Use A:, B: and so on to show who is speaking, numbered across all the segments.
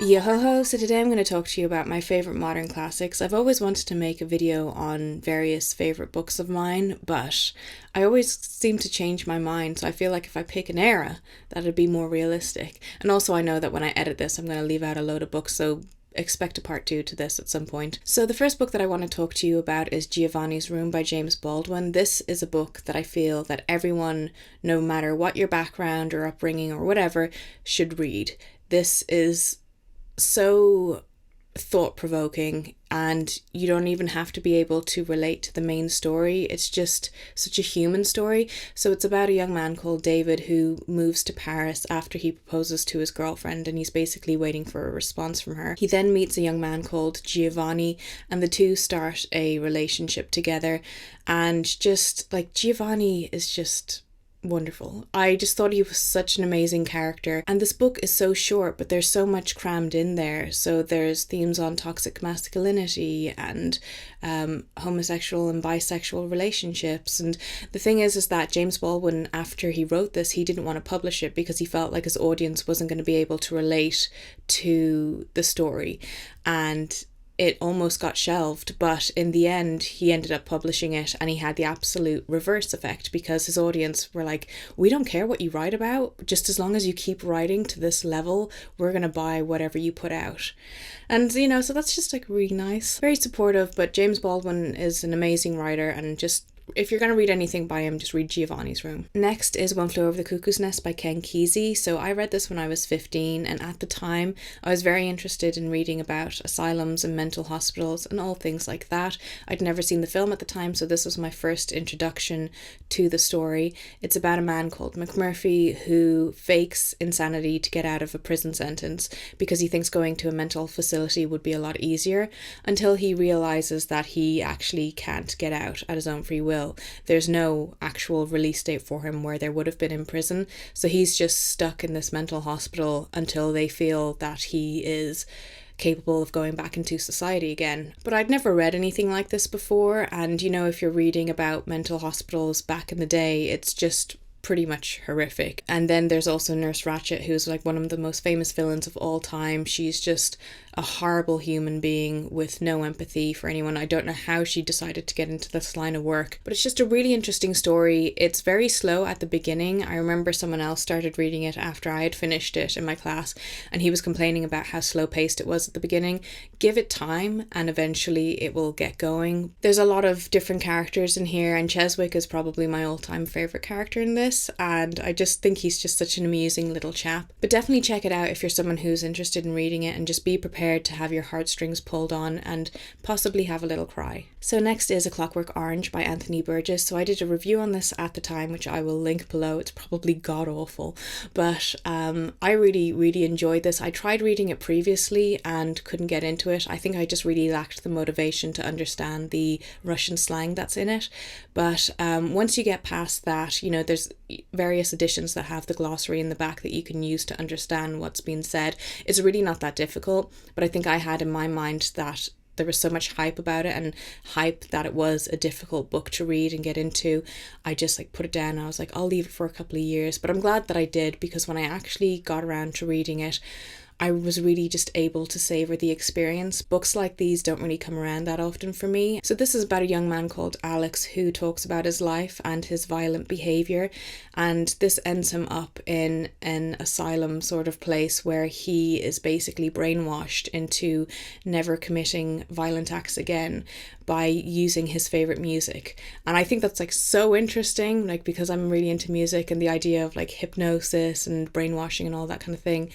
A: Yo ho ho, so today I'm going to talk to you about my favourite modern classics. I've always wanted to make a video on various favourite books of mine, but I always seem to change my mind, so I feel like if I pick an era, that'd be more realistic. And also I know that when I edit this, I'm going to leave out a load of books, so expect a part 2 to this at some point. So the first book that I want to talk to you about is Giovannis Room by James Baldwin. This is a book that I feel that everyone, no matter what your background or upbringing or whatever, should read. This is so thought-provoking, and you don't even have to be able to relate to the main story. It's just such a human story. So it's about a young man called David who moves to Paris after he proposes to his girlfriend, and he's basically waiting for a response from her. He then meets a young man called Giovanni, and the two start a relationship together, and just like Giovanni is just wonderful. I just thought he was such an amazing character, and this book is so short, but there's so much crammed in there. So there's themes on toxic masculinity and homosexual and bisexual relationships. And the thing is that James Baldwin, after he wrote this, he didn't want to publish it because he felt like his audience wasn't going to be able to relate to the story, and it almost got shelved, but in the end he ended up publishing it, and he had the absolute reverse effect because his audience were like, we don't care what you write about, just as long as you keep writing to this level, we're going to buy whatever you put out. And so that's just like really nice, very supportive. But James Baldwin is an amazing writer, and just if you're going to read anything by him, just read Giovanni's Room. Next is One Flew Over the Cuckoo's Nest by Ken Kesey. So I read this when I was 15, and at the time I was very interested in reading about asylums and mental hospitals and all things like that. I'd never seen the film at the time, so this was my first introduction to the story. It's about a man called McMurphy who fakes insanity to get out of a prison sentence because he thinks going to a mental facility would be a lot easier, until he realises that he actually can't get out at his own free will. There's no actual release date for him where there would have been in prison, so he's just stuck in this mental hospital until they feel that he is capable of going back into society again. But I'd never read anything like this before, and if you're reading about mental hospitals back in the day, it's just pretty much horrific. And then there's also Nurse Ratched, who's like one of the most famous villains of all time. She's just a horrible human being with no empathy for anyone. I don't know how she decided to get into this line of work, but it's just a really interesting story. It's very slow at the beginning. I remember someone else started reading it after I had finished it in my class, and he was complaining about how slow paced it was at the beginning. Give it time and eventually it will get going. There's a lot of different characters in here, and Cheswick is probably my all-time favourite character in this, and I just think he's just such an amusing little chap. But definitely check it out if you're someone who's interested in reading it, and just be prepared to have your heartstrings pulled on and possibly have a little cry. So next is A Clockwork Orange by Anthony Burgess. So I did a review on this at the time, which I will link below. It's probably god-awful, but I really enjoyed this. I tried reading it previously and couldn't get into it. I think I just really lacked the motivation to understand the Russian slang that's in it. But once you get past that, there's various editions that have the glossary in the back that you can use to understand what's being said. It's really not that difficult, but I think I had in my mind that there was so much hype about it, and hype that it was a difficult book to read and get into. I just put it down. I was like, I'll leave it for a couple of years, but I'm glad that I did, because when I actually got around to reading it, I was really just able to savor the experience. Books like these don't really come around that often for me. So this is about a young man called Alex who talks about his life and his violent behaviour, and this ends him up in an asylum sort of place where he is basically brainwashed into never committing violent acts again by using his favourite music. And I think that's so interesting, because I'm really into music, and the idea of hypnosis and brainwashing and all that kind of thing.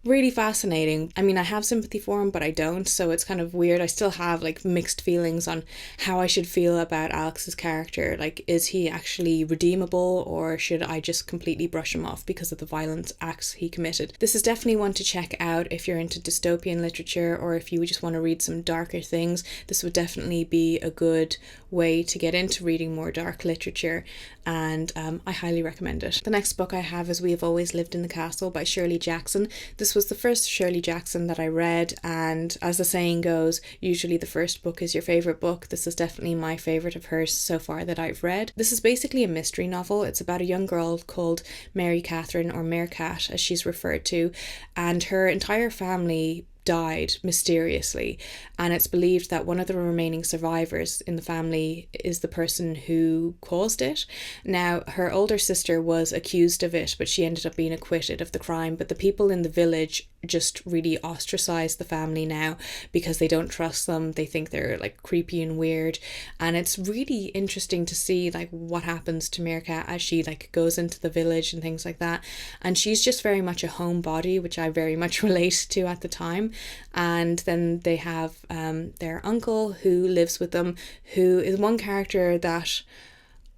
A: Really fascinating. I mean, I have sympathy for him, but I don't, so it's kind of weird. I still have mixed feelings on how I should feel about Alex's character. Is he actually redeemable, or should I just completely brush him off because of the violent acts he committed? This is definitely one to check out if you're into dystopian literature, or if you just want to read some darker things. This would definitely be a good way to get into reading more dark literature, and I highly recommend it. The next book I have is We Have Always Lived in the Castle by Shirley Jackson. This This was the first Shirley Jackson that I read, and as the saying goes, usually the first book is your favourite book. This is definitely my favourite of hers so far that I've read. This is basically a mystery novel. It's about a young girl called Mary Catherine, or Meerkat as she's referred to, and her entire family died mysteriously, and it's believed that one of the remaining survivors in the family is the person who caused it. Now, her older sister was accused of it, but she ended up being acquitted of the crime, but the people in the village just really ostracized the family now because they don't trust them. They think they're like creepy and weird, and it's really interesting to see like what happens to Meerkat as she like goes into the village and things like that. And she's just very much a homebody, which I very much relate to at the time. And then they have their uncle who lives with them, who is one character that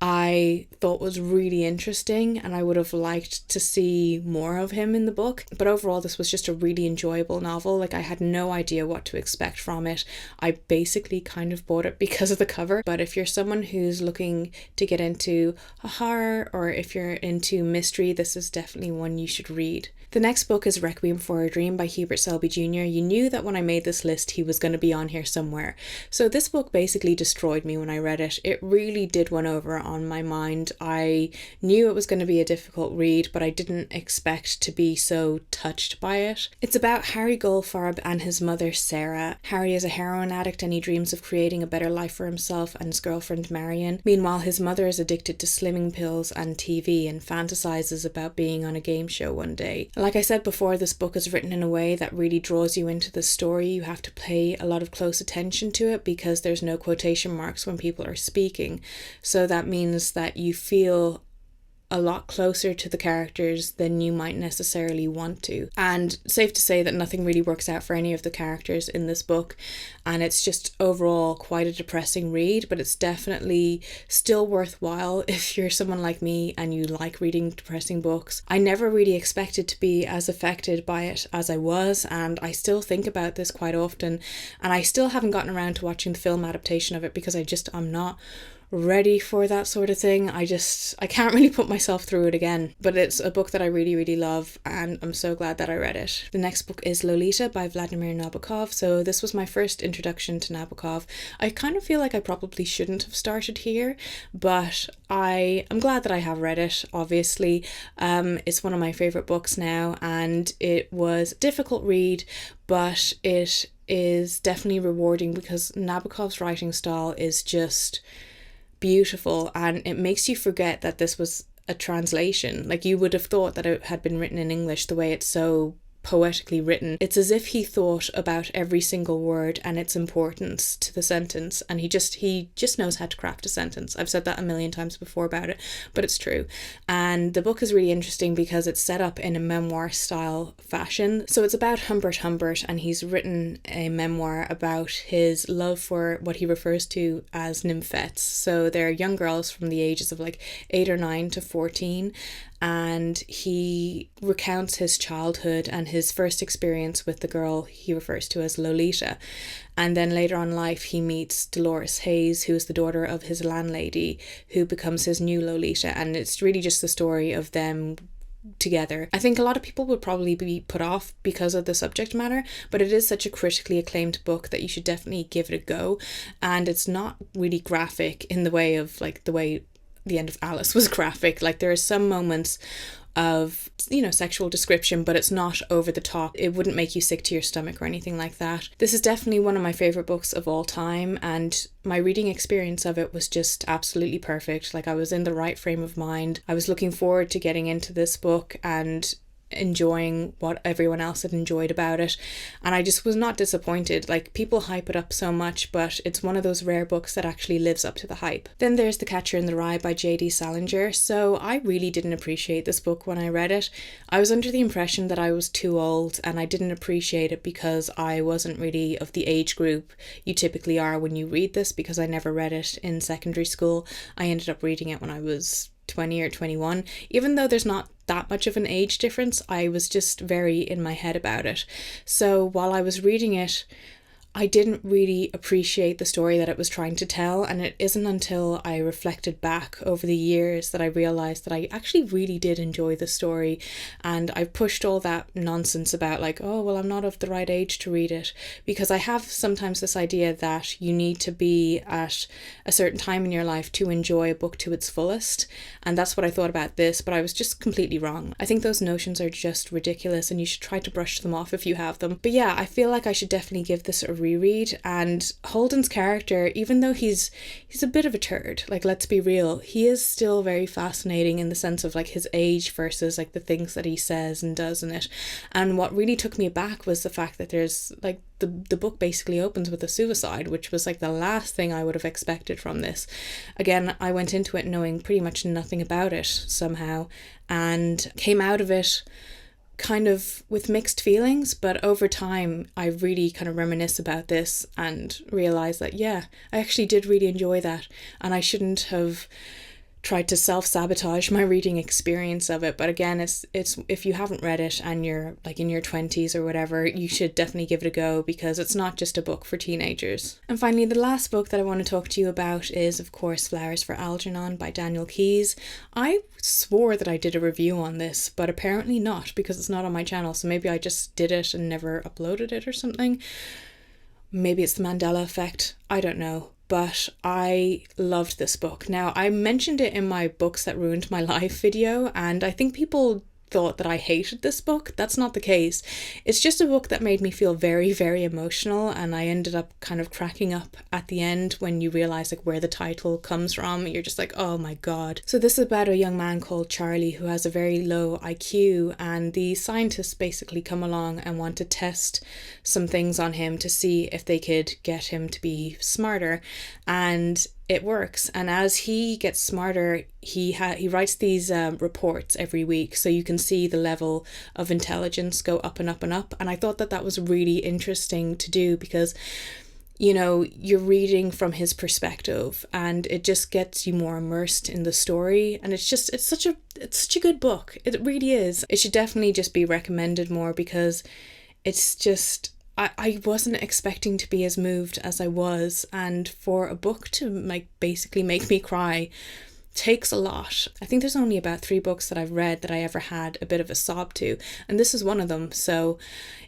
A: I thought was really interesting, and I would have liked to see more of him in the book. But overall, this was just a really enjoyable novel. Like, I had no idea what to expect from it. I basically kind of bought it because of the cover. But if you're someone who's looking to get into a horror, or if you're into mystery, this is definitely one you should read. The next book is Requiem for a Dream by Hubert Selby Jr. You knew that when I made this list he was going to be on here somewhere. So this book basically destroyed me when I read it. It really did one over on my mind. I knew it was going to be a difficult read, but I didn't expect to be so touched by it. It's about Harry Goldfarb and his mother Sarah. Harry is a heroin addict and he dreams of creating a better life for himself and his girlfriend Marion. Meanwhile, his mother is addicted to slimming pills and TV and fantasizes about being on a game show one day. Like I said before, this book is written in a way that really draws you into the story. You have to pay a lot of close attention to it because there's no quotation marks when people are speaking. So that means that you feel a lot closer to the characters than you might necessarily want to. And safe to say that nothing really works out for any of the characters in this book, and it's just overall quite a depressing read, but it's definitely still worthwhile if you're someone like me and you like reading depressing books. I never really expected to be as affected by it as I was, and I still think about this quite often, and I still haven't gotten around to watching the film adaptation of it because I'm not ready for that sort of thing. I can't really put myself through it again, but it's a book that I really, really love, and I'm so glad that I read it. The next book is Lolita by Vladimir Nabokov. So this was my first introduction to Nabokov. I kind of feel like I probably shouldn't have started here, but I'm glad that I have read it, obviously. It's one of my favourite books now, and it was a difficult read, but it is definitely rewarding because Nabokov's writing style is just beautiful, and it makes you forget that this was a translation. Like, you would have thought that it had been written in English the way it's so poetically written. It's as if he thought about every single word and its importance to the sentence, and he just knows how to craft a sentence. I've said that a million times before about it, but it's true. And the book is really interesting because it's set up in a memoir style fashion. So it's about Humbert Humbert, and he's written a memoir about his love for what he refers to as nymphettes. So they're young girls from the ages of like 8 or 9 to 14, and he recounts his childhood and his first experience with the girl he refers to as Lolita. And then later on in life he meets Dolores Hayes, who is the daughter of his landlady, who becomes his new Lolita, and it's really just the story of them together. I think a lot of people would probably be put off because of the subject matter, but it is such a critically acclaimed book that you should definitely give it a go. And it's not really graphic in the way of like the way the end of Alice was graphic. Like, there are some moments of, sexual description, but it's not over the top. It wouldn't make you sick to your stomach or anything like that. This is definitely one of my favourite books of all time, and my reading experience of it was just absolutely perfect. Like, I was in the right frame of mind. I was looking forward to getting into this book and enjoying what everyone else had enjoyed about it, and I just was not disappointed. Like, people hype it up so much, but it's one of those rare books that actually lives up to the hype. Then there's The Catcher in the Rye by J.D. Salinger. So I really didn't appreciate this book when I read it. I was under the impression that I was too old, and I didn't appreciate it because I wasn't really of the age group you typically are when you read this, because I never read it in secondary school. I ended up reading it when I was 20 or 21. Even though there's not that much of an age difference, I was just very in my head about it. So while I was reading it, I didn't really appreciate the story that it was trying to tell, and it isn't until I reflected back over the years that I realized that I actually really did enjoy the story, and I pushed all that nonsense about like, oh well, I'm not of the right age to read it, because I have sometimes this idea that you need to be at a certain time in your life to enjoy a book to its fullest, and that's what I thought about this, but I was just completely wrong. I think those notions are just ridiculous and you should try to brush them off if you have them. But yeah, I feel like I should definitely give this a reread. And Holden's character, even though he's a bit of a turd, like let's be real, he is still very fascinating in the sense of like his age versus like the things that he says and does in it. And what really took me aback was the fact that there's like the book basically opens with a suicide, which was like the last thing I would have expected from this. Again, I went into it knowing pretty much nothing about it somehow, and came out of it kind of with mixed feelings, but over time I really kind of reminisce about this and realize that yeah, I actually did really enjoy that, and I shouldn't have tried to self-sabotage my reading experience of it. But again, it's if you haven't read it and you're like in your 20s or whatever, you should definitely give it a go, because it's not just a book for teenagers. And finally, the last book that I want to talk to you about is of course Flowers for Algernon by Daniel Keyes. I swore that I did a review on this, but apparently not, because it's not on my channel, so maybe I just did it and never uploaded it or something. Maybe it's the Mandela effect, I don't know. But I loved this book. Now, I mentioned it in my Books That Ruined My Life video, and I think people thought that I hated this book. That's not the case. It's just a book that made me feel very, very emotional, and I ended up kind of cracking up at the end when you realize like where the title comes from. You're just like, oh my god. So this is about a young man called Charlie who has a very low IQ, and the scientists basically come along and want to test some things on him to see if they could get him to be smarter, and it works. And as he gets smarter, he writes these reports every week, so you can see the level of intelligence go up and up and up. And I thought that was really interesting to do, because you know, you're reading from his perspective and it just gets you more immersed in the story, and it's such a good book. It really is. It should definitely just be recommended more, because it's just, I wasn't expecting to be as moved as I was, and for a book to like basically make me cry takes a lot. I think there's only about 3 books that I've read that I ever had a bit of a sob to, and this is one of them. So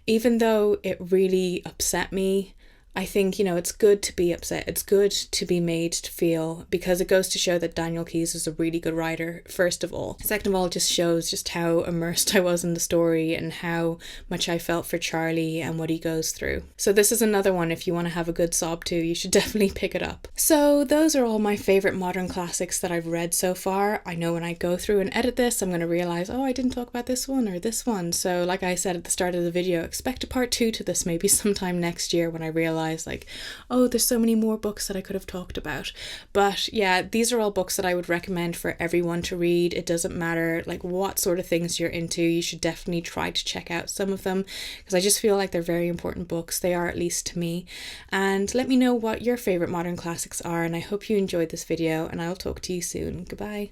A: even though it really upset me, I think, you know, it's good to be upset. It's good to be made to feel, because it goes to show that Daniel Keyes is a really good writer, first of all. Second of all, it just shows just how immersed I was in the story and how much I felt for Charlie and what he goes through. So this is another one, if you want to have a good sob to, you should definitely pick it up. So those are all my favourite modern classics that I've read so far. I know when I go through and edit this, I'm going to realise, oh, I didn't talk about this one or this one. So like I said at the start of the video, expect a part 2 to this maybe sometime next year, when I realise like, oh, there's so many more books that I could have talked about. But yeah, these are all books that I would recommend for everyone to read. It doesn't matter like what sort of things you're into, you should definitely try to check out some of them, because I just feel like they're very important books. They are, at least to me. And let me know what your favourite modern classics are, and I hope you enjoyed this video, and I'll talk to you soon. Goodbye.